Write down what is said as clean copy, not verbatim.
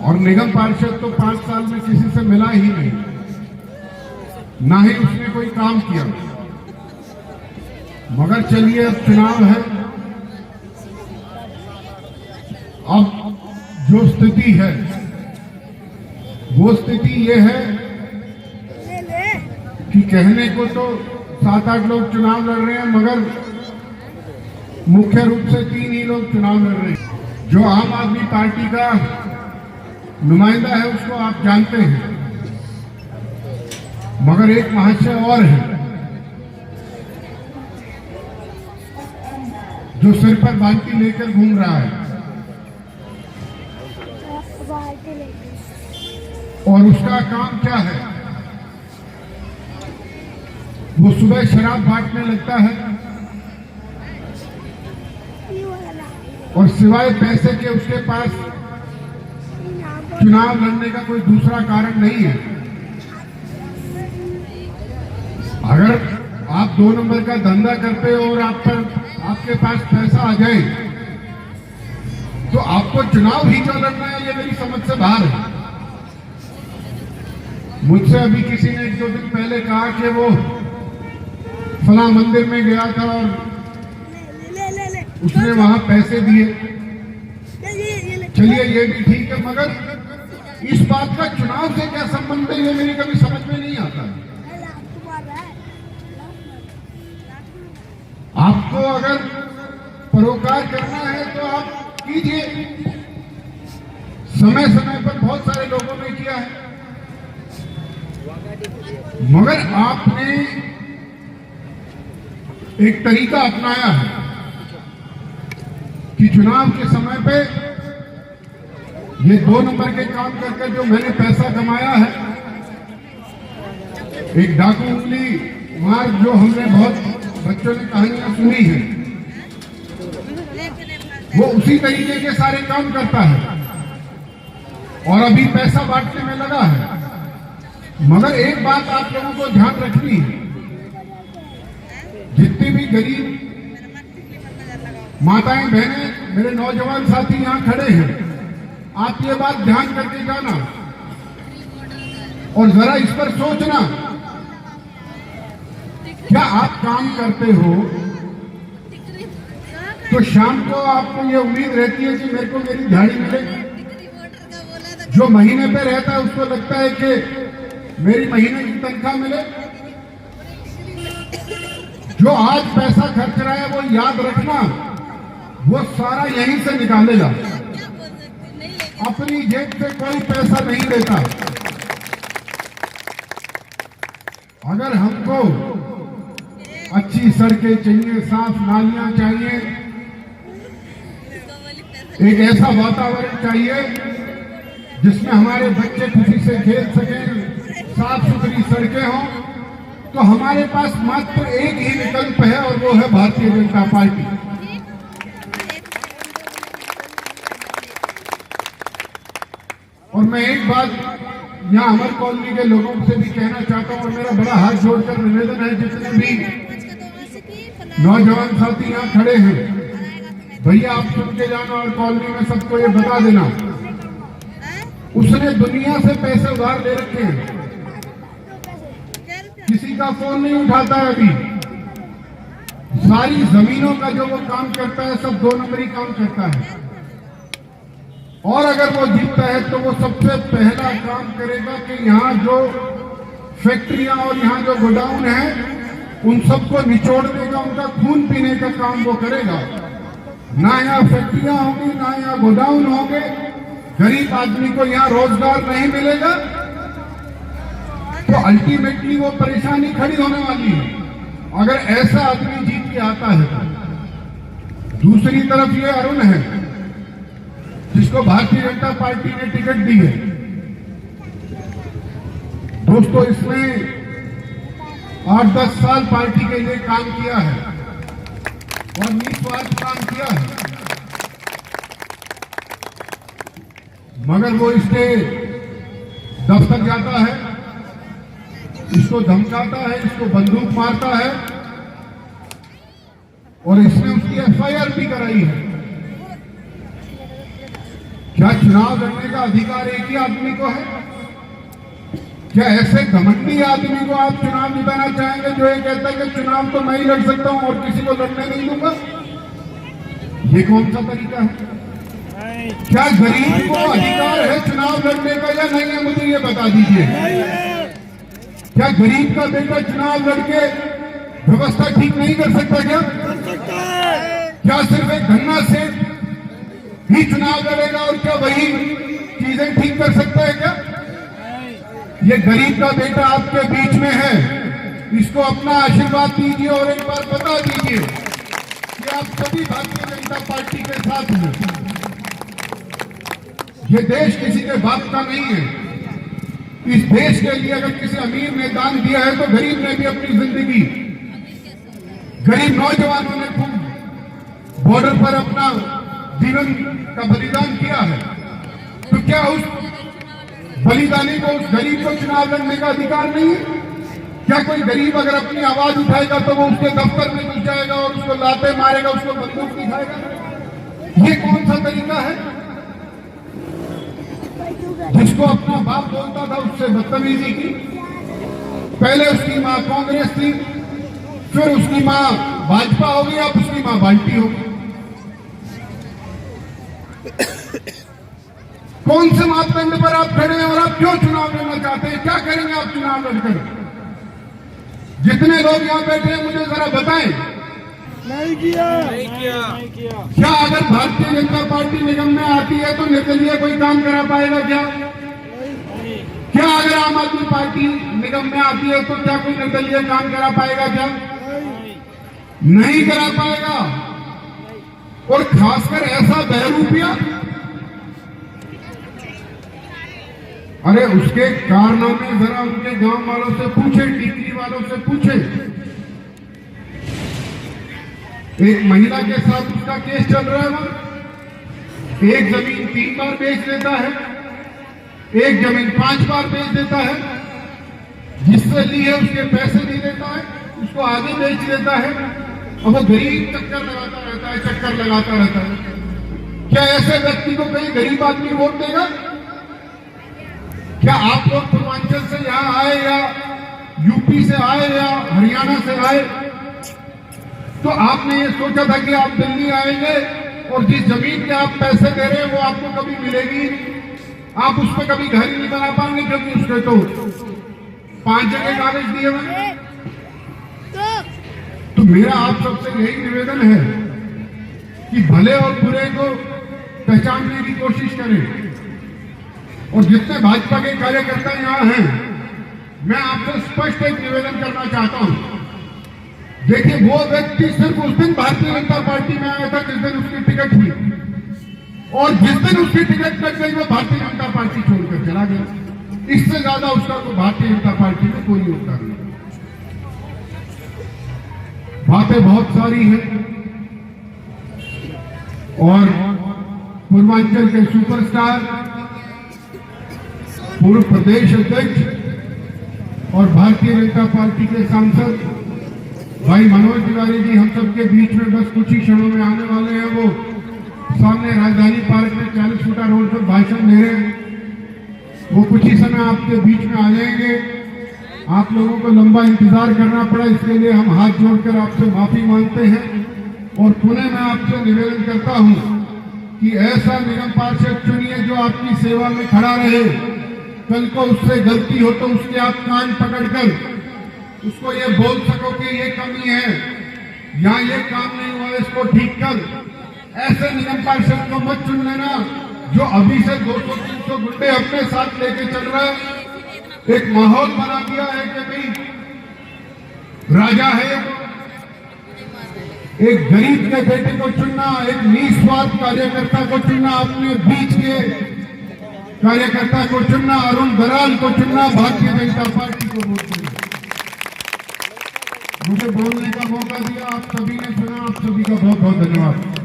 और निगम पार्षद तो 5 साल में किसी से मिला ही नहीं, ना ही उसने कोई काम किया। मगर चलिए, अब चुनाव है। अब जो स्थिति है वो स्थिति ये है कि कहने को तो 7-8 लोग चुनाव लड़ रहे हैं, मगर मुख्य रूप से 3 ही लोग चुनाव लड़ रहे हैं। जो आम आदमी पार्टी का नुमाइंदा है उसको आप जानते हैं, मगर एक महाशय और है जो सिर पर बाल्टी लेकर घूम रहा है, और उसका काम क्या है? वो सुबह शराब बांटने लगता है और सिवाय पैसे के उसके पास चुनाव लड़ने का कोई दूसरा कारण नहीं है। अगर आप 2 नंबर का धंधा करते हो और आपके पास पैसा आ जाए तो आपको चुनाव ही क्यों लड़ना है? ये मेरी समझ से बाहर है। मुझसे अभी किसी ने 1-2 दिन पहले कहा कि वो फला मंदिर में गया था और उसने वहां पैसे दिए। चलिए, ये भी ठीक है, मगर इस बात का चुनाव से क्या संबंध है, ये मेरी कभी समझ में नहीं आता। आपको अगर परोपकार करना है तो आप कीजिए। समय समय पर बहुत सारे लोगों ने किया है, मगर आपने एक तरीका अपनाया है कि चुनाव के समय पे ये 2 नंबर के काम करके जो मैंने पैसा कमाया है, एक डाकू उंगली मार जो हमने बहुत बच्चों ने कहानियां सुनी है, वो उसी तरीके के सारे काम करता है और अभी पैसा बांटने में लगा है। मगर एक बात आप लोगों को ध्यान रखनी है, जितनी भी गरीब माताएं बहनें, मेरे नौजवान साथी यहां खड़े हैं, आप ये बात ध्यान करके जाना और जरा इस पर सोचना। क्या आप काम करते हो तो शाम को आपको ये उम्मीद रहती है कि मेरे को मेरी दिहाड़ी मिले? जो महीने पे रहता है उसको लगता है कि मेरी महीने की तनख्वाह मिले। जो आज पैसा खर्च रहा है वो याद रखना, वो सारा यहीं से निकालेगा, अपनी जेब से कोई पैसा नहीं लेता। अगर हमको अच्छी सड़कें चाहिए, साफ नालियां चाहिए, एक ऐसा वातावरण चाहिए जिसमें हमारे बच्चे खुशी से खेल सकें, साफ सुथरी सड़कें हों, तो हमारे पास मात्र एक ही विकल्प है और वो है भारतीय जनता पार्टी। और मैं एक बात यहाँ अमर कॉलोनी के लोगों से भी कहना चाहता हूँ, और मेरा बड़ा हाथ जोड़कर निवेदन है, जितने भी नौजवान साथी यहाँ खड़े हैं, भैया आप सुन के जाना और कॉलोनी में सबको ये बता देना, उसने दुनिया से पैसे उधार ले रखे हैं, किसी का फोन नहीं उठाता है अभी, सारी जमीनों का जो वो काम करता है सब 2 नंबरी काम करता है। और अगर वो जीतता है तो वो सबसे पहला काम करेगा कि यहाँ जो फैक्ट्रियां और यहाँ जो गोडाउन है उन सबको निचोड़ने का, उनका खून पीने का काम वो करेगा। ना यहाँ फैक्ट्रियां होंगी, ना यहाँ गोडाउन होंगे, गरीब आदमी को यहाँ रोजगार नहीं मिलेगा, तो अल्टीमेटली वो परेशानी खड़ी होने वाली है अगर ऐसा आदमी जीत के आता है तो। दूसरी तरफ ये अरुण है जिसको भारतीय जनता पार्टी ने टिकट दी है। दोस्तों, इसने 8-10 साल पार्टी के लिए काम किया है और निस्वार्थ काम किया है, मगर वो इसके दफ्तर जाता है, इसको धमकाता है, इसको बंदूक मारता है और इसने उसकी एफआईआर भी कराई है। क्या चुनाव लड़ने का अधिकार एक ही आदमी को है? क्या ऐसे घमंडी आदमी को आप चुनाव जिताना चाहेंगे जो ये कहता है कि चुनाव तो मैं ही लड़ सकता हूं और किसी को लड़ने नहीं दूंगा? ये कौन सा तरीका है? क्या गरीब को अधिकार है चुनाव लड़ने का या नहीं है? मुझे ये बता दीजिए। क्या गरीब का बेटा चुनाव लड़के व्यवस्था ठीक नहीं कर सकता? क्या सिर्फ एक धन्ना सेठ ही चुनाव लड़ेगा और क्या वही चीजें ठीक कर सकता है? क्या ये गरीब का बेटा आपके बीच में है, इसको अपना आशीर्वाद दीजिए और एक बार बता दीजिए कि आप सभी भारतीय जनता पार्टी के साथ हैं। ये देश किसी के बाप का नहीं है। इस देश के लिए अगर किसी अमीर ने दान दिया है तो गरीब ने भी अपनी जिंदगी, गरीब नौजवानों ने खूब बॉर्डर पर अपना जीवन का बलिदान किया है। तो क्या उस बलिदानी को, उस गरीब को चुनाव लड़ने का अधिकार नहीं है? क्या कोई गरीब अगर अपनी आवाज उठाएगा तो वो उसके दफ्तर में घुस जाएगा और उसको लाते मारेगा, उसको बंदूक दिखाएगा? ये कौन सा तरीका है? जिसको अपना बाप बोलता था उससे बदतमीजी की। पहले उसकी मां कांग्रेस थी, फिर उसकी मां भाजपा होगी, अब उसकी मां बाल्टी होगी। कौन से मापदंड पर आप खड़े हैं और आप क्यों चुनाव लड़ना चाहते हैं? क्या करेंगे आप चुनाव लड़कर? जितने लोग यहां बैठे हैं मुझे जरा बताएं। नहीं किया। क्या अगर भारतीय जनता पार्टी निगम में आती है तो निर्दलीय कोई काम करा पाएगा? क्या अगर आम आदमी पार्टी निगम में आती है तो क्या कोई निर्दलीय काम करा पाएगा? क्या नहीं करा पाएगा। और खासकर ऐसा बहरूपिया, अरे उसके कारनामे जरा उनके गांव वालों से पूछे, टीकरी वालों से पूछे। एक महिला के साथ उसका केस चल रहा है, वहां एक जमीन 3 बार बेच देता है, एक जमीन 5 बार बेच देता है, जिससे ली है उसके पैसे नहीं देता है, उसको आगे बेच देता है और वो गरीब चक्कर लगाता रहता है, चक्कर लगाता रहता है। क्या ऐसे व्यक्ति को कहीं गरीब आदमी वोट देगा? क्या आप लोग पूर्वांचल से यहां आए या यूपी से आए या हरियाणा से आए तो आपने ये सोचा था कि आप दिल्ली आएंगे और जिस जमीन के आप पैसे दे रहे हैं वो आपको कभी मिलेगी? आप उस पर कभी घर ही नहीं बना पाएंगे क्योंकि उसके तो 5 जगह कागज दिए हुए। तो मेरा आप सबसे यही निवेदन है कि भले और बुरे को पहचानने की कोशिश करें। और जितने भाजपा के कार्यकर्ता यहां हैं, मैं आपसे स्पष्ट एक निवेदन करना चाहता हूं। देखिए, वो व्यक्ति सिर्फ उस दिन भारतीय जनता पार्टी में आया था जिस दिन उसकी टिकट हुई, और जिस दिन उसकी टिकट लग गई वो भारतीय जनता पार्टी छोड़कर चला गया। इससे ज्यादा उसका तो भारतीय जनता पार्टी में कोई योगदान नहीं। बातें बहुत सारी हैं और पूर्वांचल के सुपरस्टार, पूर्व प्रदेश अध्यक्ष और भारतीय जनता पार्टी के सांसद भाई मनोज तिवारी जी हम सबके बीच में बस कुछ ही क्षणों में आने वाले हैं। वो सामने राजधानी पार्क में 40 फुटा रोड पर भाषण दे रहे हैं। वो कुछ ही समय आपके बीच में आ जाएंगे। आप लोगों को लंबा इंतजार करना पड़ा, इसके लिए हम हाथ जोड़कर आपसे माफी मांगते हैं और पुनः मैं आपसे निवेदन करता हूं कि ऐसा निगम पार्षद चुनिए जो आपकी सेवा में खड़ा रहे। कल को उससे गलती हो तो उसके आप कान पकड़कर उसको ये बोल सको कि ये कमी है या ये काम नहीं हुआ, इसको ठीक कर। ऐसे निगम पार्षद को मत चुन लेना जो अभी से 200-300 गुंडे अपने साथ लेके चल रहा है। एक माहौल बना दिया है कि भाई राजा है। एक गरीब के बेटे को चुनना, एक निस्वार्थ कार्यकर्ता को चुनना, अपने बीच के कार्यकर्ता को चुनना, अरुण दराल को चुनना, भारतीय जनता पार्टी को वोट देना। मुझे बोलने का मौका दिया, आप सभी ने सुना। आप सभी का बहुत बहुत धन्यवाद।